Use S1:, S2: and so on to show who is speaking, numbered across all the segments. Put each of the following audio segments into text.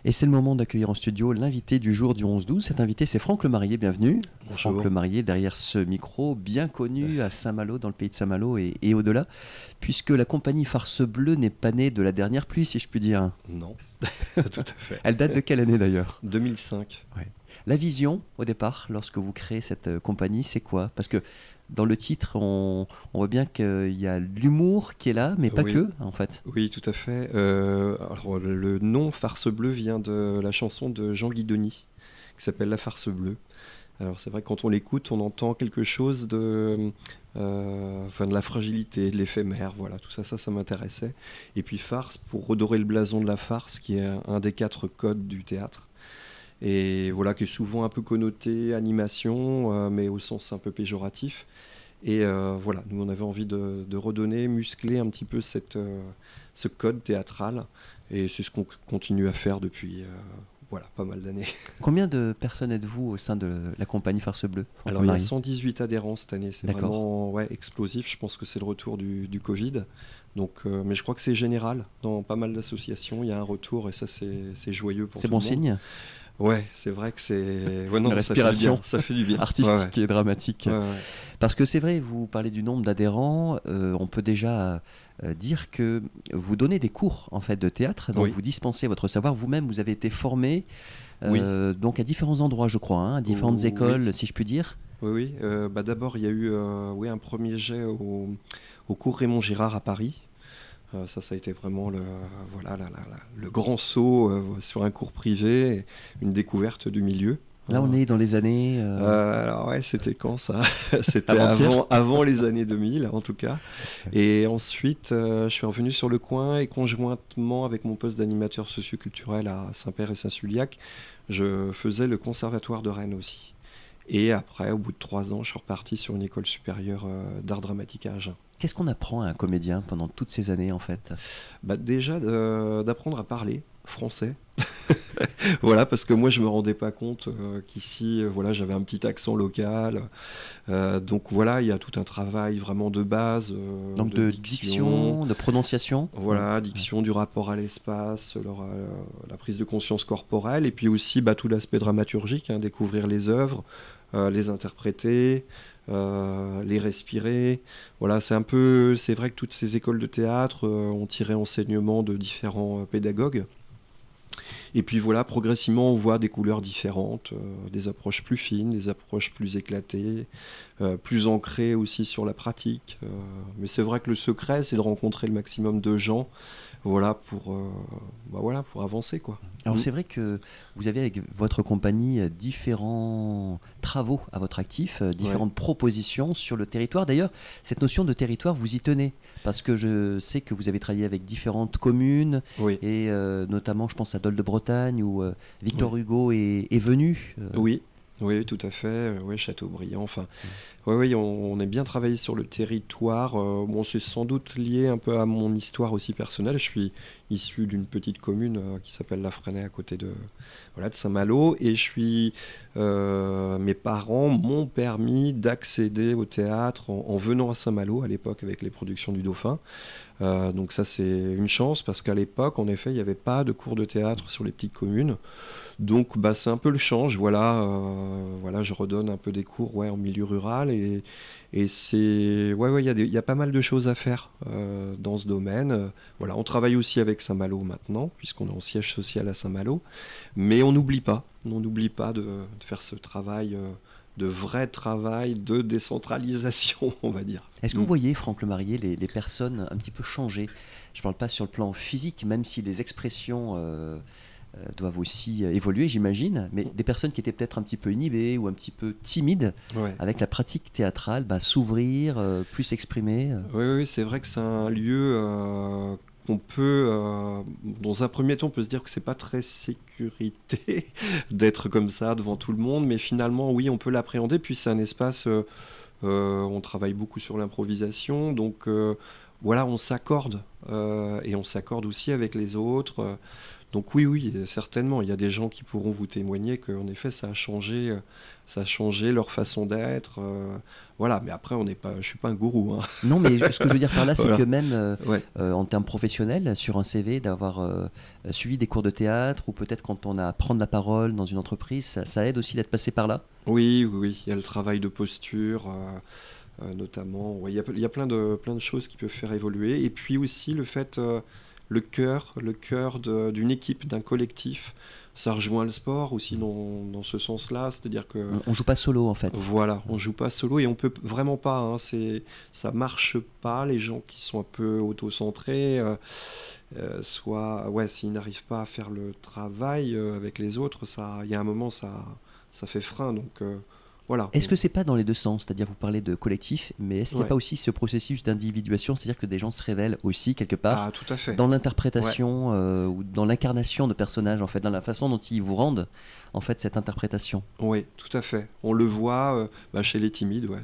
S1: Et c'est le moment d'accueillir en studio l'invité du jour du 11-12. Cet invité, c'est Franck Lemarié, bienvenue.
S2: Bonjour.
S1: Franck Lemarié, derrière ce micro, bien connu à Saint-Malo, dans le pays de Saint-Malo et au-delà, puisque la compagnie Farce Bleue n'est pas née de la dernière pluie, si je puis dire.
S2: Non, tout à fait.
S1: Elle date de quelle année d'ailleurs?
S2: 2005.
S1: Ouais. La vision, au départ, lorsque vous créez cette compagnie, c'est quoi? Parce que dans le titre, on voit bien qu'il y a l'humour qui est là, mais pas
S2: Oui.
S1: que, en fait.
S2: Oui, tout à fait. Alors, le nom Farce Bleue vient de la chanson de Jean Guidoni, qui s'appelle La Farce Bleue. Alors c'est vrai que quand on l'écoute, on entend quelque chose de la fragilité, de l'éphémère, voilà, tout ça, ça m'intéressait. Et puis farce, pour redorer le blason de la farce, qui est un des 4 codes du théâtre. Et voilà, qui est souvent un peu connoté animation, mais au sens un peu péjoratif. Et voilà, nous on avait envie de redonner, muscler un petit peu ce code théâtral. Et c'est ce qu'on continue à faire depuis pas mal d'années.
S1: Combien de personnes êtes-vous au sein de la compagnie Farce Bleue?
S2: Alors il y a 118 adhérents cette année, c'est
S1: D'accord.
S2: vraiment explosif. Je pense que c'est le retour du Covid. Donc, mais je crois que c'est général dans pas mal d'associations. Il y a un retour et ça c'est joyeux pour tout le monde.
S1: C'est bon signe.
S2: Ouais, c'est vrai que c'est
S1: une respiration
S2: ça fait du bien.
S1: Artistique et dramatique.
S2: Ouais.
S1: Parce que c'est vrai, vous parlez du nombre d'adhérents, on peut déjà dire que vous donnez des cours en fait de théâtre, donc vous dispensez votre savoir. Vous-même, vous avez été formé donc à différents endroits, je crois, à différentes écoles, si je puis dire.
S2: Oui. D'abord, il y a eu un premier jet au cours Raymond Girard à Paris. Ça a été vraiment le grand saut sur un cours privé, une découverte du milieu.
S1: Là, on est dans les années...
S2: alors c'était quand ça? C'était avant les années 2000, en tout cas. Et ensuite, je suis revenu sur le coin et conjointement avec mon poste d'animateur socioculturel à Saint-Père et Saint-Suliac, je faisais le conservatoire de Rennes aussi. Et après, au bout de 3 ans, je suis reparti sur une école supérieure d'art dramatique à Agen.
S1: Qu'est-ce qu'on apprend à un comédien pendant toutes ces années, en fait?
S2: Déjà, d'apprendre à parler français. Voilà, parce que moi, je me rendais pas compte qu'ici, j'avais un petit accent local. Donc voilà, il y a tout un travail vraiment de base.
S1: Donc de diction, de prononciation.
S2: Voilà, diction, du rapport à l'espace, la prise de conscience corporelle, et puis aussi tout l'aspect dramaturgique, découvrir les œuvres, les interpréter, les respirer. Voilà, c'est vrai que toutes ces écoles de théâtre ont tiré enseignement de différents pédagogues. Et puis voilà, progressivement, on voit des couleurs différentes, des approches plus fines, des approches plus éclatées, plus ancrées aussi sur la pratique. Mais c'est vrai que le secret, c'est de rencontrer le maximum de gens, pour avancer, quoi.
S1: Alors c'est vrai que vous avez avec votre compagnie différents travaux à votre actif, différentes propositions sur le territoire. D'ailleurs, cette notion de territoire, vous y tenez, parce que je sais que vous avez travaillé avec différentes communes, et notamment, je pense à Dol de Bretagne, où Victor Hugo est venu.
S2: Oui, tout à fait. Châteaubriand. On est bien travaillé sur le territoire. C'est sans doute lié un peu à mon histoire aussi personnelle. Je suis issu d'une petite commune qui s'appelle La Fresnaye, à côté de Saint-Malo, et mes parents m'ont permis d'accéder au théâtre en venant à Saint-Malo à l'époque avec les productions du Dauphin. Donc ça, c'est une chance, parce qu'à l'époque, en effet, il n'y avait pas de cours de théâtre sur les petites communes. Donc c'est un peu le change. Je redonne un peu des cours en milieu rural, et c'est il y a pas mal de choses à faire dans ce domaine. On travaille aussi avec Saint-Malo maintenant, puisqu'on est en siège social à Saint-Malo, mais on n'oublie pas de faire ce travail, de vrai travail de décentralisation, on va dire.
S1: Est-ce que vous voyez, Franck Lemarié, les personnes un petit peu changer? Je ne parle pas sur le plan physique, même si les expressions doivent aussi évoluer, j'imagine, mais des personnes qui étaient peut-être un petit peu inhibées ou un petit peu timides, avec la pratique théâtrale, s'ouvrir, plus s'exprimer.
S2: Oui, c'est vrai que c'est un lieu qu'on peut, dans un premier temps, on peut se dire que c'est pas très sécurité d'être comme ça devant tout le monde, mais finalement, oui, on peut l'appréhender. Puis c'est un espace, on travaille beaucoup sur l'improvisation, donc on s'accorde, et on s'accorde aussi avec les autres. Donc oui, certainement, il y a des gens qui pourront vous témoigner qu'en effet, ça a changé leur façon d'être. Voilà, mais après, je suis pas un gourou, hein.
S1: Non, mais ce que je veux dire par là, c'est
S2: Voilà.
S1: que même
S2: Ouais.
S1: en termes professionnels, sur un CV, d'avoir suivi des cours de théâtre, ou peut-être quand on a à prendre la parole dans une entreprise, ça aide aussi d'être passé par là.
S2: Oui, il y a le travail de posture, notamment. Ouais, il y a plein de choses qui peuvent faire évoluer. Et puis aussi le fait, le cœur d'une équipe, d'un collectif, ça rejoint le sport aussi dans ce sens-là. C'est-à-dire que
S1: On joue pas solo en fait.
S2: voilà, on joue pas solo et on peut vraiment pas, hein, ça marche pas, les gens qui sont un peu auto-centrés, soit, ouais, s'ils n'arrivent pas à faire le travail avec les autres, il y a un moment, ça fait frein. Donc voilà.
S1: Est-ce que c'est pas dans les deux sens? C'est-à-dire, vous parlez de collectif, mais est-ce qu'il n'y a
S2: Ouais.
S1: pas aussi ce processus d'individuation? C'est-à-dire que des gens se révèlent aussi quelque part
S2: Ah, tout à fait.
S1: dans
S2: Ouais.
S1: l'interprétation ou dans l'incarnation de personnages, en fait, dans la façon dont ils vous rendent en fait cette interprétation.
S2: Oui, tout à fait. On le voit chez les timides, ouais,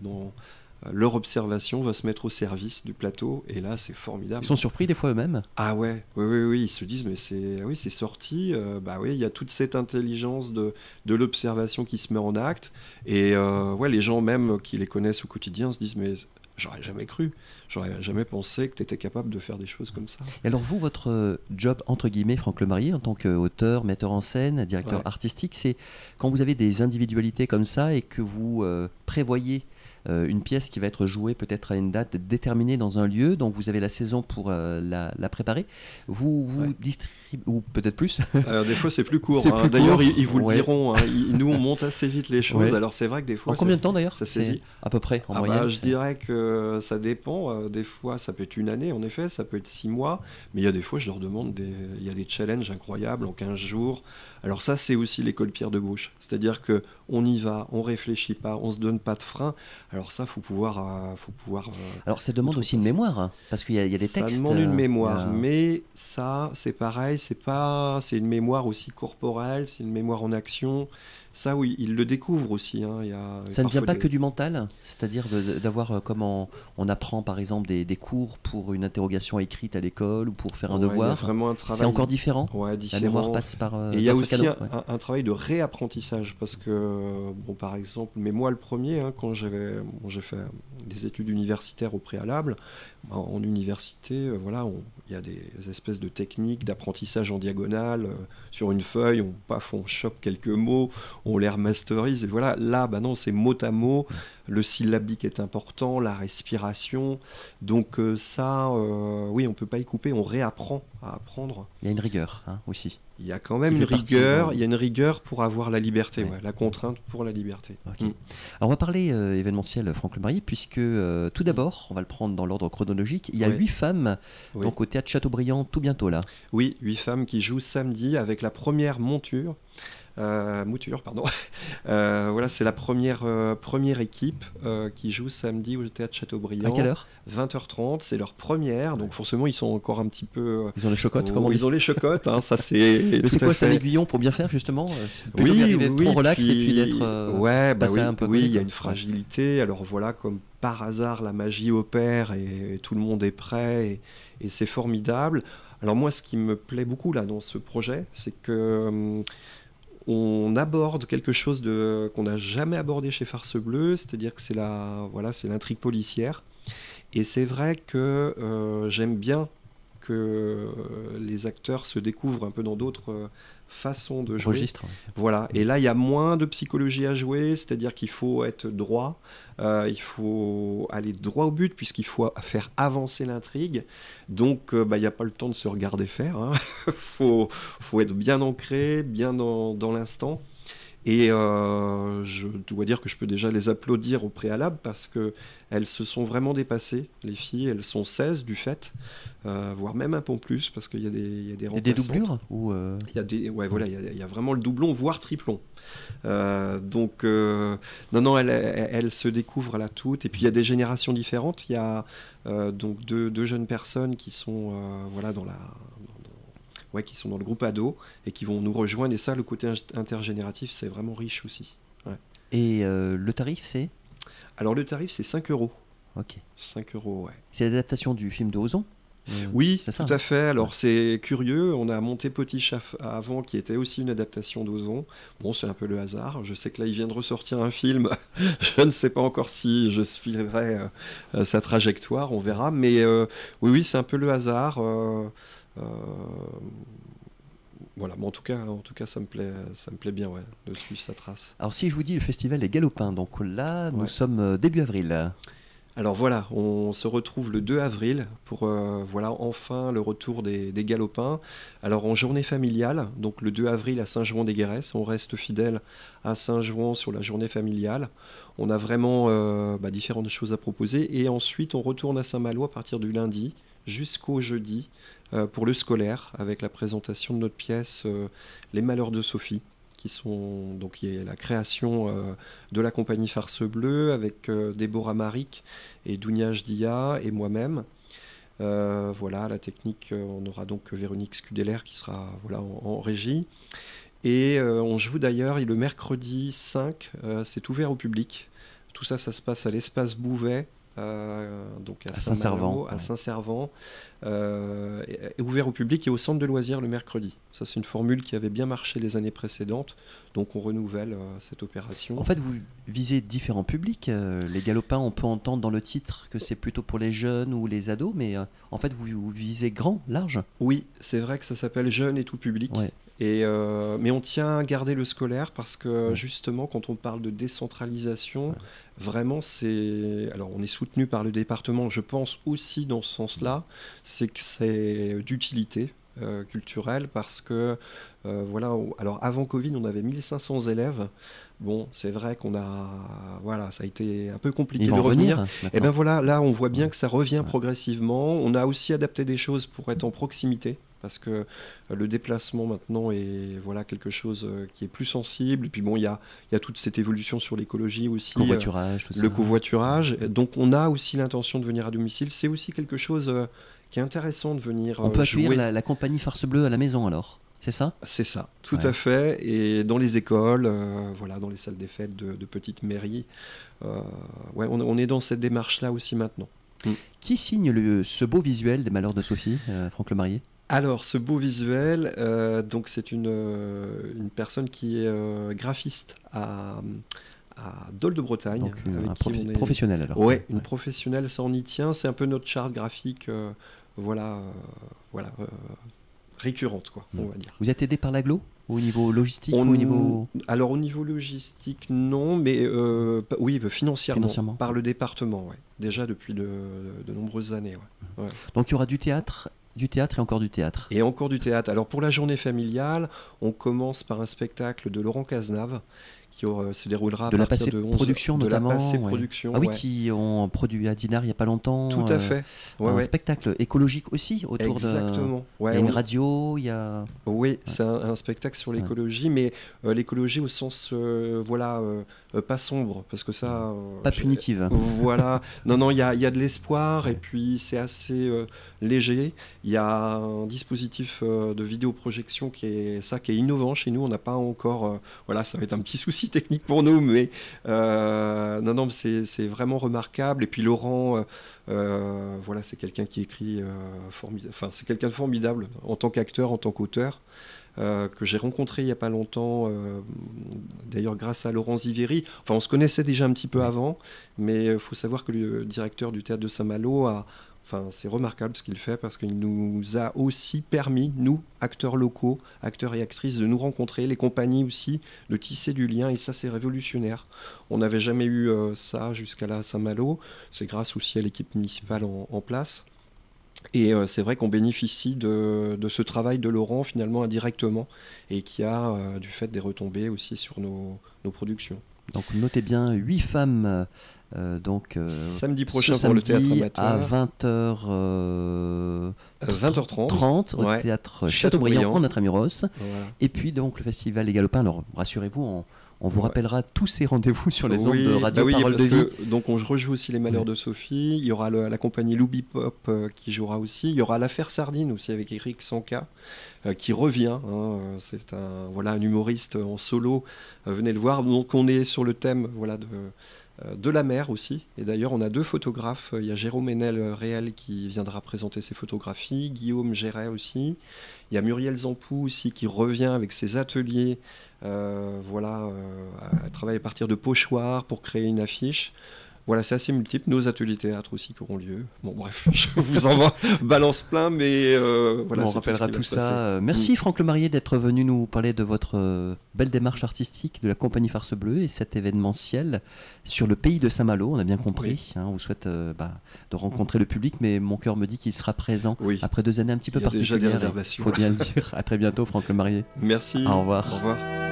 S2: leur observation va se mettre au service du plateau, et là, c'est formidable.
S1: Ils sont surpris des fois eux-mêmes.
S2: Ah ouais, oui, ils se disent, mais c'est sorti, bah oui, il y a toute cette intelligence de l'observation qui se met en acte, et ouais, les gens même qui les connaissent au quotidien se disent, mais j'aurais jamais cru, j'aurais jamais pensé que tu étais capable de faire des choses comme ça.
S1: Et alors vous, votre job, entre guillemets, Franck Lemarié, en tant qu'auteur, metteur en scène, directeur
S2: Ouais.
S1: artistique, c'est quand vous avez des individualités comme ça et que vous prévoyez une pièce qui va être jouée peut-être à une date déterminée dans un lieu, donc vous avez la saison pour la préparer, vous
S2: Ouais.
S1: distribuez, ou peut-être plus.
S2: Alors, des fois, c'est plus court,
S1: C'est
S2: hein.
S1: plus
S2: D'ailleurs,
S1: court.
S2: ils vous le
S1: Ouais.
S2: diront, hein. Nous, on monte assez vite les choses.
S1: Ouais.
S2: Alors, c'est vrai que des fois,
S1: En combien de temps d'ailleurs?
S2: ça
S1: C'est
S2: saisit.
S1: à peu près en
S2: Ah
S1: moyenne.
S2: bah, je dirais que ça dépend. Des fois, ça peut être une année, en effet, ça peut être 6 mois. Mais il y a des fois, je leur demande il y a des challenges incroyables en 15 jours. Alors ça, c'est aussi l'école Pierre de Bouche. C'est-à-dire que on y va, on réfléchit pas, on se donne pas de frein. Alors ça, faut pouvoir.
S1: Alors ça demande aussi une
S2: outrepasser.
S1: mémoire, hein, parce qu'il y a des
S2: Ça
S1: textes.
S2: demande une mémoire,
S1: il y a-
S2: mais ça, c'est pareil, c'est une mémoire aussi corporelle, c'est une mémoire en action. Ça, oui, ils le découvrent aussi, hein. Il y a
S1: Ça ne vient
S2: parfois
S1: pas que du mental, c'est-à-dire d'avoir comment on apprend par exemple des cours pour une interrogation écrite à l'école ou pour faire un
S2: Ouais, il y a
S1: devoir.
S2: vraiment un
S1: C'est
S2: travail.
S1: encore différent.
S2: Ouais,
S1: La
S2: différent.
S1: mémoire passe par
S2: Et il y a
S1: d'autres
S2: aussi
S1: canaux. Ouais.
S2: un travail de réapprentissage parce que, bon, par exemple, mais moi le premier, hein, quand j'ai fait des études universitaires au préalable, en université, voilà, il y a des espèces de techniques d'apprentissage en diagonale sur une feuille, on chope quelques mots, on les remasterise, et voilà. Là, bah non, c'est mot à mot, le syllabique est important, la respiration, donc ça, oui, on peut pas y couper, on réapprend à apprendre.
S1: Il y a une rigueur aussi.
S2: Il y a quand même
S1: Qui
S2: une
S1: fait partie,
S2: rigueur,
S1: hein.
S2: il y a une rigueur pour avoir la liberté,
S1: Ouais.
S2: ouais, la contrainte pour la liberté.
S1: Ok.
S2: Mm.
S1: Alors on va parler événementiel Franck Lemarié, puisque tout d'abord, on va le prendre dans l'ordre chronologique. Il y a
S2: Ouais.
S1: 8 femmes
S2: Oui.
S1: donc au théâtre Chateaubriand tout bientôt là.
S2: Oui, 8 femmes qui jouent samedi avec la première mouture, pardon. Voilà, c'est la première équipe qui joue samedi au théâtre Chateaubriand.
S1: À quelle heure?
S2: 20h30, c'est leur première, donc forcément ils sont encore un petit peu.
S1: Ils ont les chocottes, comment on dit?
S2: Ils ont les chocottes, hein, ça c'est.
S1: Mais
S2: tout
S1: c'est
S2: à
S1: quoi, c'est un
S2: fait.
S1: aiguillon pour bien faire justement? Plutôt que d'arriver trop relax et puis d'être
S2: ouais, bah
S1: passé un peu
S2: oui,
S1: collé,
S2: il y a
S1: quoi.
S2: une fragilité. Alors voilà, comme par hasard, la magie opère et tout le monde est prêt et c'est formidable. Alors moi, ce qui me plaît beaucoup là dans ce projet, c'est que on aborde quelque chose qu'on n'a jamais abordé chez Farce Bleue, c'est-à-dire que c'est l'intrigue policière. Et c'est vrai que j'aime bien que les acteurs se découvrent un peu dans d'autres façons de jouer.
S1: Registre.
S2: Voilà. Et là, il y a moins de psychologie à jouer, c'est-à-dire qu'il faut être droit, il faut aller droit au but, puisqu'il faut faire avancer l'intrigue. Donc, il n'y a pas le temps de se regarder faire, hein. faut être bien ancré, bien dans l'instant. Et je dois dire que je peux déjà les applaudir au préalable parce qu'elles se sont vraiment dépassées, les filles. Elles sont 16 du fait, voire même un peu plus parce qu'il y a des
S1: Il y a des
S2: remplaçantes.
S1: doublures ou
S2: Il y a voilà, il y a vraiment le doublon, voire triplon. Donc, non, elles se découvrent là toutes. Et puis il y a des générations différentes. Il y a donc deux jeunes personnes qui sont voilà qui sont dans le groupe ado et qui vont nous rejoindre. Et ça, le côté intergénératif, c'est vraiment riche aussi. Ouais.
S1: Et le tarif, c'est?
S2: Alors le tarif, c'est 5 euros.
S1: Ok.
S2: 5 euros, ouais.
S1: C'est l'adaptation du film de Ozon?
S2: Oui,
S1: c'est ça.
S2: tout à fait. Alors c'est curieux, on a monté Petit Chat avant qui était aussi une adaptation d'Ozon. Bon, c'est un peu le hasard. Je sais que là, il vient de ressortir un film. Je ne sais pas encore si je suivrai sa trajectoire, on verra. Mais oui, oui, c'est un peu le hasard. Euh, voilà, mais en tout cas, ça me plaît bien, ouais, de suivre sa trace.
S1: Alors si je vous dis le festival des Galopins, donc là nous
S2: Ouais.
S1: sommes début avril.
S2: Alors voilà, on se retrouve le 2 avril pour voilà enfin le retour des galopins. Alors en journée familiale, donc le 2 avril à Saint-Jouan-des-Guérès, on reste fidèle à Saint-Jouan sur la journée familiale. On a vraiment différentes choses à proposer et ensuite on retourne à Saint-Malo à partir du lundi jusqu'au jeudi pour le scolaire avec la présentation de notre pièce Les Malheurs de Sophie qui est la création de la compagnie Farce Bleue avec Déborah Maric et Dounia Dia et moi-même. Voilà, la technique, on aura donc Véronique Scudeller qui sera voilà, en régie. Et on joue d'ailleurs, et le mercredi 5, c'est ouvert au public. Tout ça, ça se passe à l'espace Bouvet, donc à
S1: Saint-Servant.
S2: à Saint-Servant, et ouvert au public et au centre de loisirs le mercredi. Ça, c'est une formule qui avait bien marché les années précédentes, donc on renouvelle cette opération.
S1: En fait, vous visez différents publics. Les galopins, on peut entendre dans le titre que c'est plutôt pour les jeunes ou les ados, mais en fait, vous visez grand, large.
S2: Oui, c'est vrai que ça s'appelle Jeune et tout public.
S1: Ouais.
S2: Mais on tient à garder le scolaire parce que
S1: Ouais.
S2: justement, quand on parle de décentralisation,
S1: Ouais.
S2: vraiment, c'est. Alors, on est soutenu par le département, je pense aussi dans ce sens-là, c'est que c'est d'utilité culturelle parce que, voilà, alors avant Covid, on avait 1500 élèves. Bon, c'est vrai qu'on a. Voilà, ça a été un peu compliqué
S1: Ils
S2: de
S1: vont
S2: revenir.
S1: revenir
S2: Et
S1: maintenant.
S2: ben voilà, là, on voit bien
S1: Ouais.
S2: que ça revient
S1: Ouais.
S2: progressivement. On a aussi adapté des choses pour être en proximité parce que le déplacement maintenant est voilà, quelque chose qui est plus sensible. Et puis bon, il y a toute cette évolution sur l'écologie aussi,
S1: Covoiturage, tout ça.
S2: le covoiturage. Donc on a aussi l'intention de venir à domicile. C'est aussi quelque chose qui est intéressant de venir
S1: On peut accueillir
S2: jouer.
S1: la compagnie Farce Bleue à la maison alors, c'est ça?
S2: C'est ça, tout
S1: Ouais.
S2: à fait. Et dans les écoles, voilà, dans les salles des fêtes de petites mairies, ouais, on est dans cette démarche-là aussi maintenant.
S1: Qui signe ce beau visuel des Malheurs de Sophie, Franck Lemarié?
S2: Alors, ce beau visuel, donc c'est une personne qui est graphiste à Dole de Bretagne.
S1: Donc
S2: avec
S1: un
S2: qui on est...
S1: professionnel alors.
S2: Ouais, une professionnelle, ça en y tient. C'est un peu notre charte graphique, voilà, voilà, récurrente, quoi, on va dire.
S1: Vous êtes aidé par l'aglo au niveau logistique ou au niveau...
S2: Alors au niveau logistique, non, mais oui, financièrement, par le département, ouais. Déjà depuis de nombreuses années. Ouais. Ouais.
S1: Donc il y aura du théâtre et encore du théâtre.
S2: Et encore du théâtre. Alors pour la journée familiale, on commence par un spectacle de Laurent Cazenave qui se déroulera
S1: de
S2: à
S1: la
S2: partir
S1: Passé
S2: de 11
S1: Production
S2: de
S1: notamment.
S2: la Passé
S1: Ouais.
S2: Production,
S1: Ah oui,
S2: ouais.
S1: qui ont produit à Dinard il n'y a pas longtemps.
S2: Tout à fait. Ouais,
S1: un
S2: ouais.
S1: spectacle écologique aussi autour
S2: Exactement.
S1: de...
S2: Ouais,
S1: il y a une radio, il y a...
S2: Oui, c'est un spectacle sur l'écologie, mais l'écologie au sens, voilà, pas sombre, parce que ça...
S1: Pas punitive.
S2: Voilà. Non, il y a de l'espoir, et puis c'est assez léger. Il y a un dispositif de vidéoprojection qui est innovant chez nous. On n'a pas encore... voilà, ça va être un petit souci technique pour nous, mais non, c'est vraiment remarquable. Et puis Laurent... voilà, c'est quelqu'un qui écrit enfin, c'est quelqu'un de formidable en tant qu'acteur, en tant qu'auteur, que j'ai rencontré il n'y a pas longtemps, d'ailleurs grâce à Laurent Ziveri. Enfin, on se connaissait déjà un petit peu avant, mais il faut savoir que le directeur du théâtre de Saint-Malo enfin, c'est remarquable ce qu'il fait parce qu'il nous a aussi permis, nous, acteurs locaux, acteurs et actrices, de nous rencontrer, les compagnies aussi, de tisser du lien, et ça c'est révolutionnaire. On n'avait jamais eu ça jusqu'à là à Saint-Malo, c'est grâce aussi à l'équipe municipale en place. Et c'est vrai qu'on bénéficie de ce travail de Laurent finalement indirectement et qui a du fait des retombées aussi sur nos productions.
S1: Donc notez bien 8 femmes
S2: samedi prochain
S1: ce
S2: pour le
S1: samedi
S2: théâtre
S1: à
S2: amateur.
S1: 20h30
S2: 20h30
S1: au
S2: ouais.
S1: théâtre Chateaubriand en Intramuros.
S2: Voilà.
S1: Et puis donc le festival des Galopins. Alors rassurez-vous, on vous rappellera tous ces rendez-vous sur les ondes de Radio Parole de Vie.
S2: Donc on rejoue aussi les Malheurs de Sophie. Il y aura la compagnie Loubi Pop qui jouera aussi. Il y aura l'affaire Sardine aussi avec Eric Sanka qui revient. Hein. C'est un humoriste en solo. Venez le voir. Donc on est sur le thème voilà de la mer aussi. Et d'ailleurs, on a 2 photographes. Il y a Jérôme Enel Réel qui viendra présenter ses photographies, Guillaume Géret aussi. Il y a Muriel Zampou aussi qui revient avec ses ateliers. Voilà, elle travaille à partir de pochoirs pour créer une affiche. Voilà, c'est assez multiple. Nos ateliers théâtre aussi qui auront lieu. Bon, bref, je vous en balance plein, mais voilà.
S1: On rappellera tout ça. Merci Franck Lemarié d'être venu nous parler de votre belle démarche artistique de la compagnie Farce Bleue et cet événementiel sur le pays de Saint-Malo. On a bien compris. On vous souhaite de rencontrer le public, mais mon cœur me dit qu'il sera présent après 2 années un petit peu particulières.
S2: Il y a déjà des réservations.
S1: Il faut bien le dire. À très bientôt, Franck Lemarié.
S2: Merci.
S1: Au revoir.
S2: Au revoir.